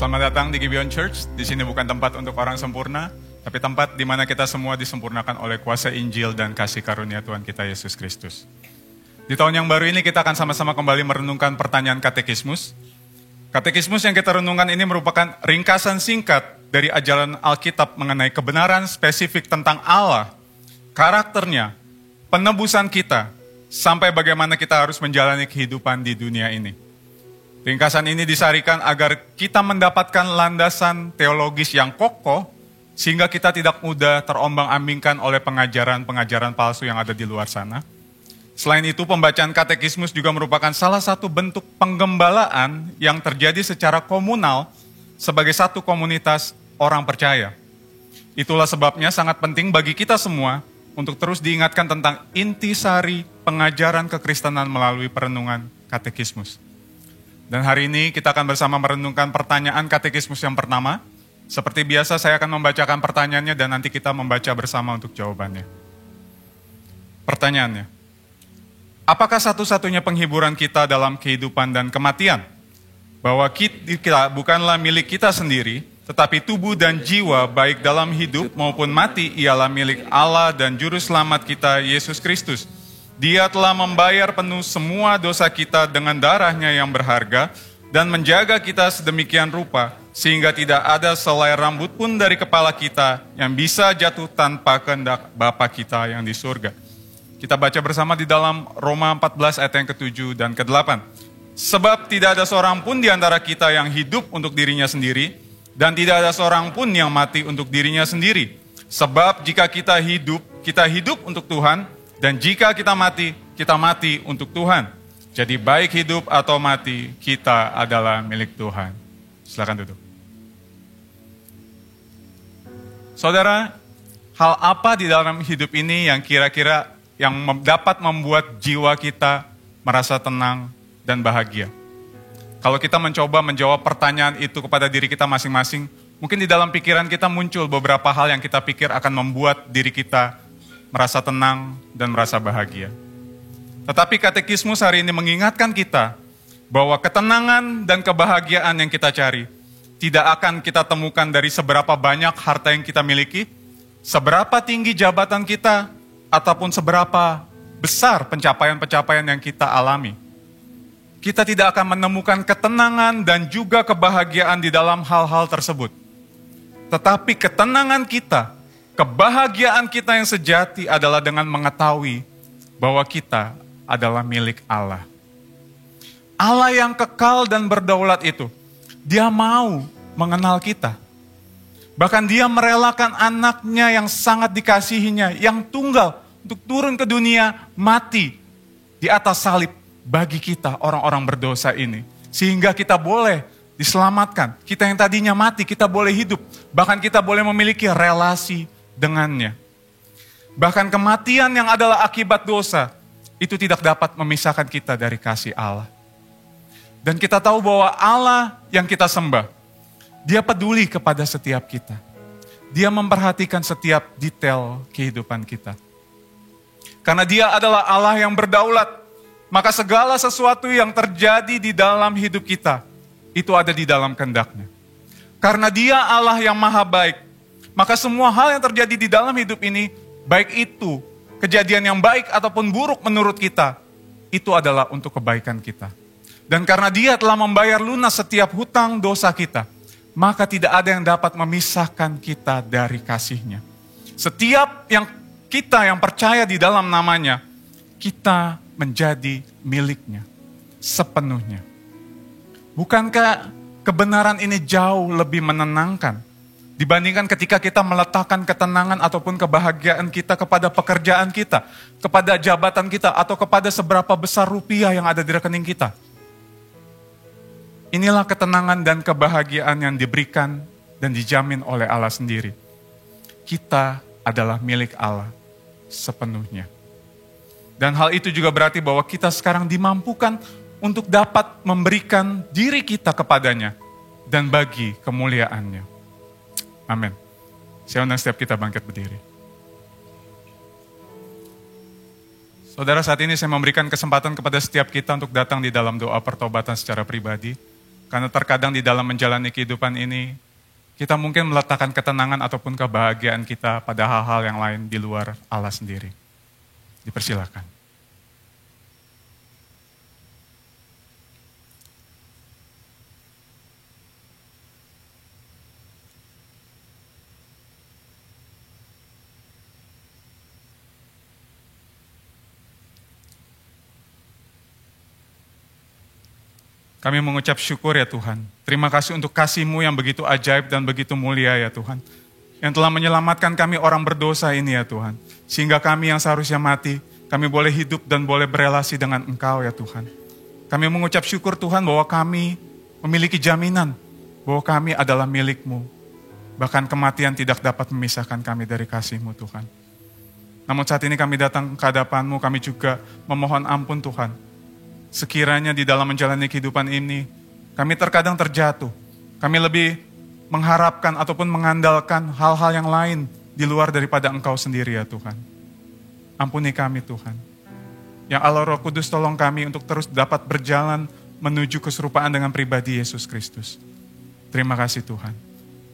Selamat datang di Gibeon Church. Di sini bukan tempat untuk orang sempurna, tapi tempat di mana kita semua disempurnakan oleh kuasa Injil dan kasih karunia Tuhan kita Yesus Kristus. Di tahun yang baru ini kita akan sama-sama kembali merenungkan pertanyaan katekismus. Katekismus yang kita renungkan ini merupakan ringkasan singkat dari ajaran Alkitab mengenai kebenaran spesifik tentang Allah, karakternya, penebusan kita, sampai bagaimana kita harus menjalani kehidupan di dunia ini. Ringkasan ini disarikan agar kita mendapatkan landasan teologis yang kokoh, sehingga kita tidak mudah terombang-ambingkan oleh pengajaran-pengajaran palsu yang ada di luar sana. Selain itu, pembacaan katekismus juga merupakan salah satu bentuk penggembalaan yang terjadi secara komunal sebagai satu komunitas orang percaya. Itulah sebabnya sangat penting bagi kita semua untuk terus diingatkan tentang intisari pengajaran kekristenan melalui perenungan katekismus. Dan hari ini kita akan bersama merenungkan pertanyaan katekismus yang pertama. Seperti biasa saya akan membacakan pertanyaannya dan nanti kita membaca bersama untuk jawabannya. Pertanyaannya, apakah satu-satunya penghiburan kita dalam kehidupan dan kematian? Bahwa kita bukanlah milik kita sendiri, tetapi tubuh dan jiwa baik dalam hidup maupun mati ialah milik Allah dan Juru Selamat kita Yesus Kristus. Dia telah membayar penuh semua dosa kita dengan darahnya yang berharga dan menjaga kita sedemikian rupa sehingga tidak ada selai rambut pun dari kepala kita yang bisa jatuh tanpa kehendak Bapa kita yang di surga. Kita baca bersama di dalam Roma 14 ayat yang ke-7 dan ke-8. Sebab tidak ada seorang pun di antara kita yang hidup untuk dirinya sendiri dan tidak ada seorang pun yang mati untuk dirinya sendiri. Sebab jika kita hidup untuk Tuhan. Dan jika kita mati untuk Tuhan. Jadi baik hidup atau mati, kita adalah milik Tuhan. Silakan duduk. Saudara, hal apa di dalam hidup ini yang kira-kira yang dapat membuat jiwa kita merasa tenang dan bahagia? Kalau kita mencoba menjawab pertanyaan itu kepada diri kita masing-masing, mungkin di dalam pikiran kita muncul beberapa hal yang kita pikir akan membuat diri kita merasa tenang dan merasa bahagia. Tetapi katekismus hari ini mengingatkan kita bahwa ketenangan dan kebahagiaan yang kita cari tidak akan kita temukan dari seberapa banyak harta yang kita miliki, seberapa tinggi jabatan kita, ataupun seberapa besar pencapaian-pencapaian yang kita alami. Kita tidak akan menemukan ketenangan dan juga kebahagiaan di dalam hal-hal tersebut. Tetapi ketenangan kita, kebahagiaan kita yang sejati adalah dengan mengetahui bahwa kita adalah milik Allah. Allah yang kekal dan berdaulat itu, Dia mau mengenal kita. Bahkan Dia merelakan anaknya yang sangat dikasihinya, yang tunggal untuk turun ke dunia, mati di atas salib bagi kita orang-orang berdosa ini. Sehingga kita boleh diselamatkan. Kita yang tadinya mati, kita boleh hidup. Bahkan kita boleh memiliki relasi dengannya. Bahkan kematian yang adalah akibat dosa, itu tidak dapat memisahkan kita dari kasih Allah. Dan kita tahu bahwa Allah yang kita sembah, Dia peduli kepada setiap kita. Dia memperhatikan setiap detail kehidupan kita. Karena Dia adalah Allah yang berdaulat, maka segala sesuatu yang terjadi di dalam hidup kita, itu ada di dalam kehendak-Nya. Karena Dia Allah yang maha baik, maka semua hal yang terjadi di dalam hidup ini, baik itu kejadian yang baik ataupun buruk menurut kita, itu adalah untuk kebaikan kita. Dan karena Dia telah membayar lunas setiap hutang dosa kita, maka tidak ada yang dapat memisahkan kita dari kasih-Nya. Setiap kita yang percaya di dalam nama-Nya, kita menjadi milik-Nya sepenuhnya. Bukankah kebenaran ini jauh lebih menenangkan dibandingkan ketika kita meletakkan ketenangan ataupun kebahagiaan kita kepada pekerjaan kita, kepada jabatan kita, atau kepada seberapa besar rupiah yang ada di rekening kita? Inilah ketenangan dan kebahagiaan yang diberikan dan dijamin oleh Allah sendiri. Kita adalah milik Allah sepenuhnya. Dan hal itu juga berarti bahwa kita sekarang dimampukan untuk dapat memberikan diri kita kepadanya dan bagi kemuliaannya. Amin. Saya undang setiap kita bangkit berdiri. Saudara, saat ini saya memberikan kesempatan kepada setiap kita untuk datang di dalam doa pertobatan secara pribadi. Karena terkadang di dalam menjalani kehidupan ini, kita mungkin meletakkan ketenangan ataupun kebahagiaan kita pada hal-hal yang lain di luar Allah sendiri. Dipersilakan. Kami mengucap syukur ya Tuhan. Terima kasih untuk kasih-Mu yang begitu ajaib dan begitu mulia ya Tuhan. Yang telah menyelamatkan kami orang berdosa ini ya Tuhan. Sehingga kami yang seharusnya mati, kami boleh hidup dan boleh berelasi dengan Engkau ya Tuhan. Kami mengucap syukur Tuhan bahwa kami memiliki jaminan bahwa kami adalah milik-Mu. Bahkan kematian tidak dapat memisahkan kami dari kasih-Mu Tuhan. Namun saat ini kami datang ke hadapan-Mu, kami juga memohon ampun Tuhan. Sekiranya di dalam menjalani kehidupan ini, kami terkadang terjatuh. Kami lebih mengharapkan ataupun mengandalkan hal-hal yang lain di luar daripada Engkau sendiri ya Tuhan. Ampuni kami Tuhan. Yang Allah Roh Kudus tolong kami untuk terus dapat berjalan menuju keserupaan dengan pribadi Yesus Kristus. Terima kasih Tuhan.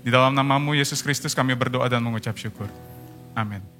Di dalam nama-Mu Yesus Kristus kami berdoa dan mengucap syukur. Amin.